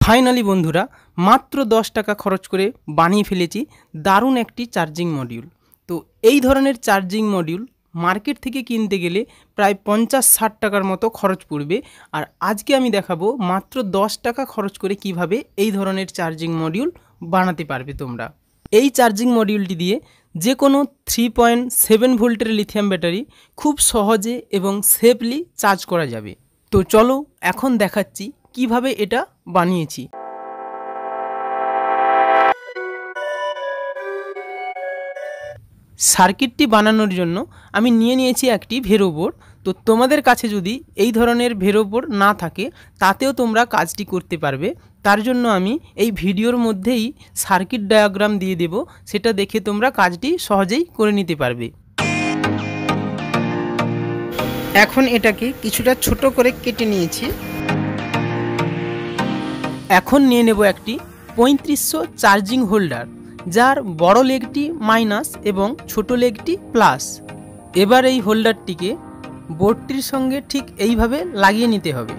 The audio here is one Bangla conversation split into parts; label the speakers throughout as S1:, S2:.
S1: ফাইনালি বন্ধুরা মাত্র 10 টাকা খরচ করে বানিয়ে ফেলেছি দারুণ একটি চার্জিং মডিউল। তো এই ধরনের চার্জিং মডিউল মার্কেট থেকে কিনতে গেলে প্রায় 50-60 টাকার মতো খরচ পড়বে। আর আজকে আমি দেখাবো মাত্র 10 টাকা খরচ করে কিভাবে এই ধরনের চার্জিং মডিউল বানাতে পারবে তোমরা। এই চার্জিং মডিউলটি দিয়ে যে কোনো 3.7 ভোল্টের লিথিয়াম ব্যাটারি খুব সহজে এবং সেফলি চার্জ করা যাবে। তো চলো এখন দেখাচ্ছি কিভাবে এটা বানিয়েছি। সার্কিটটি বানানোর জন্য আমি নিয়েছি একটি ভেরো বোর্ড। তো তোমাদের কাছে যদি এই ধরনের ভেরো বোর্ড না থাকে তাতেও তোমরা কাজটি করতে পারবে। তার জন্য আমি এই ভিডিওর মধ্যেই সার্কিট ডায়াগ্রাম দিয়ে দেব, সেটা দেখে তোমরা কাজটি সহজেই করে নিতে পারবে। এখন এটাকে কিছুটা ছোট করে কেটে নিয়েছি। এখন নিয়ে নেব একটি 3500 চার্জিং হোল্ডার, যার বড় লেগটি মাইনাস এবং ছোট লেগটি প্লাস। এবার এই হোল্ডারটিকে বোর্ডটির সঙ্গে ঠিক এইভাবে লাগিয়ে নিতে হবে।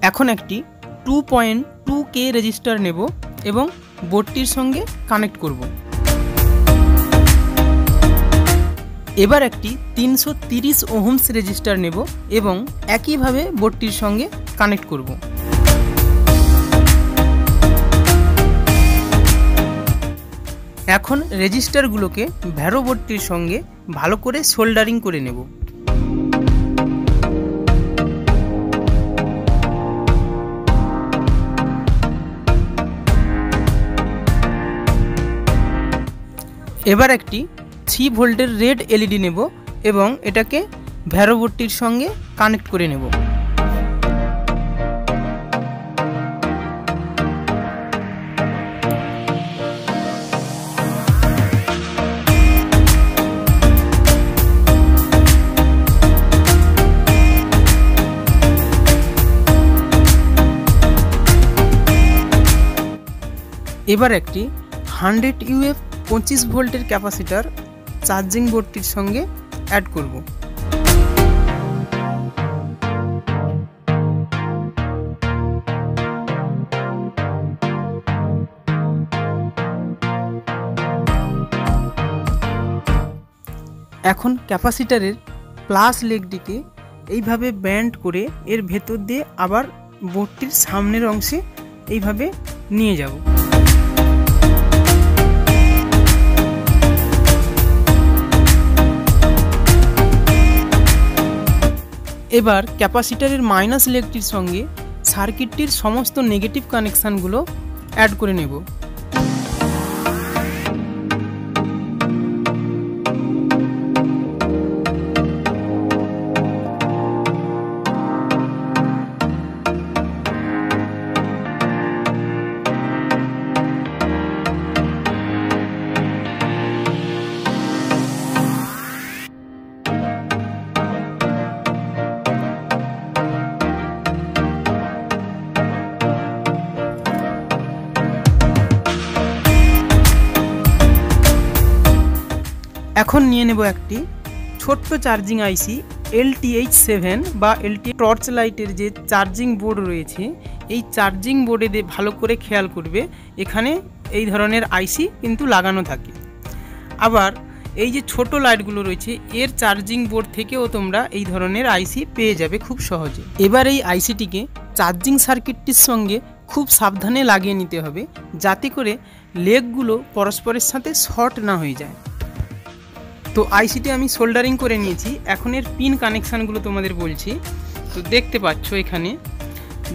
S1: এখন একটি 2.2K রেজিস্টার নেব এবং বোর্ডটির সঙ্গে কানেক্ট করব। এবার একটি 330 ওহমস রেজিস্টার নেব এবং একইভাবে বোর্ডটির সঙ্গে কানেক্ট করব। এখন রেজিস্টারগুলোকে ভ্যারো বোর্ডটির সঙ্গে ভালো করে সোল্ডারিং করে নেব। এবার একটি 3 ভোল্টের রেড এলইডি নেব এবং এটাকে ভ্যারো বোর্ডটির সঙ্গে কানেক্ট করে নেব। এবার একটি 100 UF 25 ভোল্টের ক্যাপাসিটার চার্জিং বোর্ডটির সঙ্গে অ্যাড করব। এখন ক্যাপাসিটারের প্লাস লেগটিকে এইভাবে ব্যান্ড করে এর ভেতর দিয়ে আবার বোর্ডটির সামনের অংশে এইভাবে নিয়ে যাব। এবার ক্যাপাসিটারের মাইনাস লেগটির সঙ্গে সার্কিটটির সমস্ত নেগেটিভ কানেকশানগুলো অ্যাড করে নেব। এখন নিয়ে নেব একটি ছোট্ট চার্জিং আইসি LTH7 বা LTH টর্চ লাইটের যে চার্জিং বোর্ড রয়েছে, এই চার্জিং বোর্ডে ভালো করে খেয়াল করবে এখানে এই ধরনের আইসি কিন্তু লাগানো থাকে। আবার এই যে ছোট লাইটগুলো রয়েছে এর চার্জিং বোর্ড থেকেও তোমরা এই ধরনের আইসি পেয়ে যাবে খুব সহজে। এবার এই আইসিটিকে চার্জিং সার্কিটটির সঙ্গে খুব সাবধানে লাগিয়ে নিতে হবে, যাতে করে লেগগুলো পরস্পরের সাথে শর্ট না হয়ে যায়। তো আইসিটি আমি সোল্ডারিং করে নিয়েছি। এখন এর পিন কানেকশানগুলো তোমাদের বলছি। তো দেখতে পাচ্ছ এখানে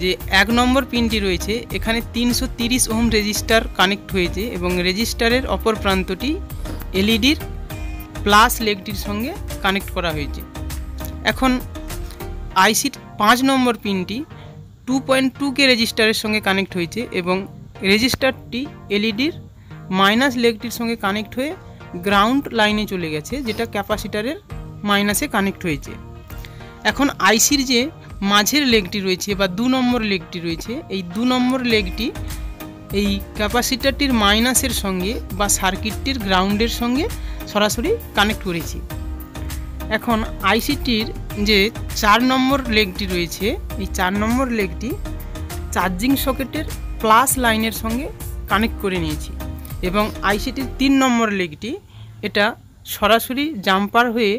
S1: যে 1 নম্বর পিনটি রয়েছে, এখানে 330 ওহম রেজিস্টার কানেক্ট হয়েছে এবং রেজিস্টারের অপর প্রান্তটি এলইডির প্লাস লেগটির সঙ্গে কানেক্ট করা হয়েছে। এখন আইসির 5 নম্বর পিনটি 2.2K রেজিস্টারের সঙ্গে কানেক্ট হয়েছে এবং রেজিস্টারটি এলইডির মাইনাস লেগটির সঙ্গে কানেক্ট হয়ে গ্রাউন্ড লাইনে চলে গেছে, যেটা ক্যাপাসিটারের মাইনাসে কানেক্ট হয়েছে। এখন আইসির যে মাঝের লেগটি রয়েছে বা 2 নম্বর লেগটি রয়েছে, এই 2 নম্বর লেগটি এই ক্যাপাসিটারটির মাইনাসের সঙ্গে বা সার্কিটটির গ্রাউন্ডের সঙ্গে সরাসরি কানেক্ট করেছি। এখন আইসিটির যে 4 নম্বর লেগটি রয়েছে, এই 4 নম্বর লেগটি চার্জিং সকেটের প্লাস লাইনের সঙ্গে কানেক্ট করে নিয়েছি এবং আইসিটির 3 নম্বর লেগটি এটা সরাসরি জাম্পার হয়ে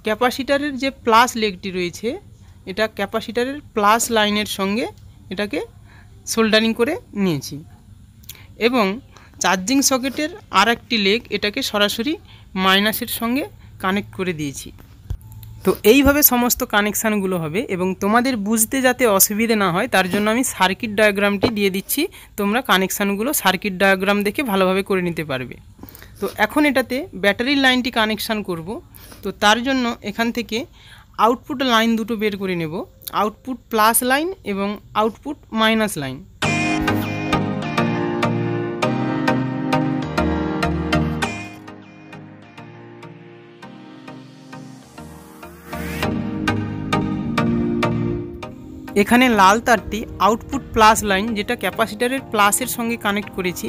S1: ক্যাপাসিটারের যে প্লাস লেগটি রয়েছে এটা ক্যাপাসিটারের প্লাস লাইনের সঙ্গে এটাকে সোল্ডারিং করে নিয়েছি এবং চার্জিং সকেটের আর একটি লেগ এটাকে সরাসরি মাইনাসের সঙ্গে কানেক্ট করে দিয়েছি। তো এইভাবে সমস্ত কানেকশানগুলো হবে এবং তোমাদের বুঝতে যাতে অসুবিধে না হয় তার জন্য আমি সার্কিট ডায়াগ্রামটি দিয়ে দিচ্ছি, তোমরা কানেকশানগুলো সার্কিট ডায়াগ্রাম দেখে ভালোভাবে করে নিতে পারবে। তো এখন এটাতে ব্যাটারির লাইনটি কানেকশান করব। তো তার জন্য এখান থেকে আউটপুট লাইন দুটো বের করে নেব, আউটপুট প্লাস লাইন এবং আউটপুট মাইনাস লাইন। এখানে লাল তারটি আউটপুট প্লাস লাইন যেটা ক্যাপাসিটারের প্লাসের সঙ্গে কানেক্ট করেছি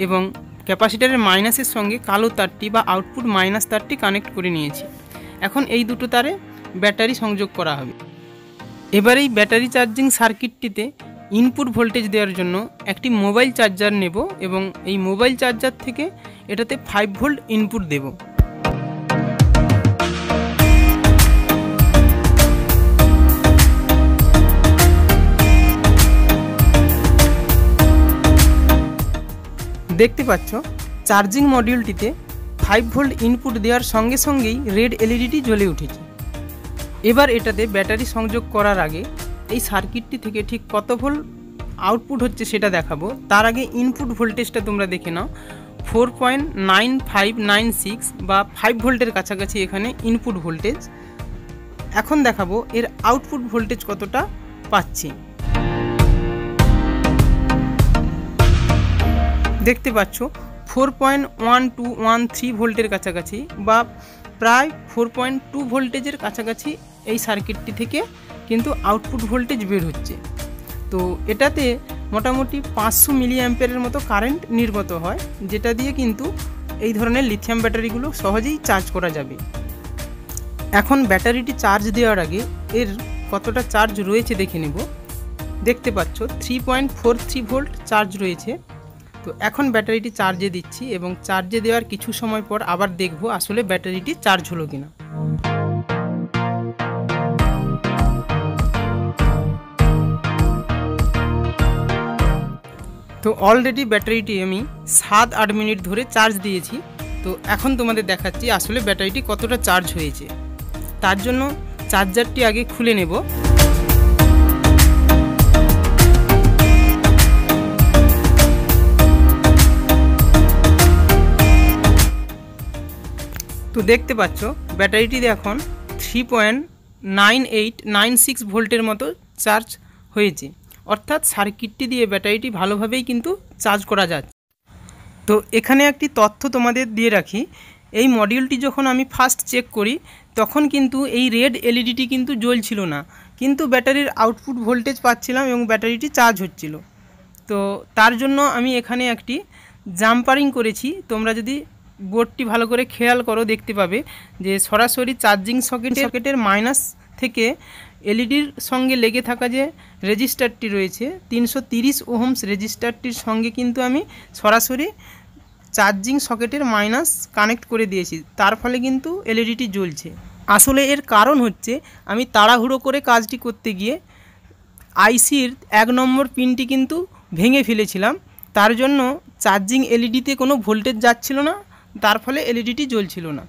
S1: এবং ক্যাপাসিটারের মাইনাসের সঙ্গে কালো তারটি বা আউটপুট মাইনাস তারটি কানেক্ট করে নিয়েছি। এখন এই দুটো তারে ব্যাটারি সংযোগ করা হবে। এবার এই ব্যাটারি চার্জিং সার্কিটটিতে ইনপুট ভোল্টেজ দেওয়ার জন্য একটি মোবাইল চার্জার নেব এবং এই মোবাইল চার্জার থেকে এটাতে 5 ভোল্ট ইনপুট দেব। দেখতে পাচ্ছ চার্জিং মডিউলটিতে 5 ভোল্ট ইনপুট দেওয়ার সঙ্গে সঙ্গেই রেড এলইডিটি জ্বলে উঠেছে। এবার এটাতে ব্যাটারি সংযোগ করার আগে এই সার্কিটটি থেকে ঠিক কত ভোল্ট আউটপুট হচ্ছে সেটা দেখাবো। তার আগে ইনপুট ভোল্টেজটা তোমরা দেখে নাও, 4.9596 বা 5 ভোল্টের কাছাকাছি এখানে ইনপুট ভোল্টেজ। এখন দেখাবো এর আউটপুট ভোল্টেজ কতটা পাচ্ছি। দেখতে পাচ্ছ 4.1213 ভোল্টের কাছাকাছি বা প্রায় 4.2 ভোল্টেজের কাছাকাছি এই সার্কিটটি থেকে কিন্তু আউটপুট ভোল্টেজ বের হচ্ছে। তো এটাতে মোটামুটি 500 মিলি অ্যাম্পিয়ারের মতো কারেন্ট নির্গত হয়, যেটা দিয়ে কিন্তু এই ধরনের লিথিয়াম ব্যাটারিগুলো সহজেই চার্জ করা যাবে। এখন ব্যাটারিটি চার্জ দেওয়ার আগে এর কতটা চার্জ রয়েছে দেখে নেব। দেখতে পাচ্ছ 3.43 ভোল্ট চার্জ রয়েছে। তো এখন ব্যাটারিটি চার্জে দিচ্ছি এবং চার্জে দেওয়ার কিছু সময় পর আবার দেখব আসলে ব্যাটারিটি চার্জ হলো কিনা। তো অলরেডি ব্যাটারিটি আমি 7-8 মিনিট ধরে চার্জ দিয়েছি। তো এখন তোমাদের দেখাচ্ছি আসলে ব্যাটারিটি কতটা চার্জ হয়েছে। তার জন্য চার্জারটি আগে খুলে নেব। তো দেখতে পাচ্ছ ব্যাটারিটিতে এখন 3.9896 ভোল্টের মতো চার্জ হয়েছে, অর্থাৎ সার্কিটটি দিয়ে ব্যাটারিটি ভালোভাবেই কিন্তু চার্জ করা যাচ্ছে। তো এখানে একটি তথ্য তোমাদের দিয়ে রাখি, এই মডিউলটি যখন আমি ফার্স্ট চেক করি তখন কিন্তু এই রেড এলইডিটি কিন্তু জ্বলছিল না, কিন্তু ব্যাটারির আউটপুট ভোল্টেজ পাচ্ছিলাম এবং ব্যাটারিটি চার্জ হচ্ছিল। তো তার জন্য আমি এখানে একটি জাম্পারিং করেছি। তোমরা যদি বোর্ডটি ভালো করে খেয়াল করো দেখতে পাবে যে সরাসরি চার্জিং সকেটের মাইনাস থেকে এলইডির সঙ্গে লেগে থাকা যে রেজিস্টারটি রয়েছে 330 ওহমস রেজিস্টারটির সঙ্গে কিন্তু আমি সরাসরি চার্জিং সকেটের মাইনাস কানেক্ট করে দিয়েছি, তার ফলে কিন্তু এলইডিটি জ্বলছে। আসলে এর কারণ হচ্ছে আমি তাড়াহুড়ো করে কাজটি করতে গিয়ে আইসির 1 নম্বর পিনটি কিন্তু ভেঙে ফেলেছিলাম, তার জন্য চার্জিং এলইডিতে কোনো ভোল্টেজ যাচ্ছিল না, তার ফলে এলইডিটি জ্বলছিল না।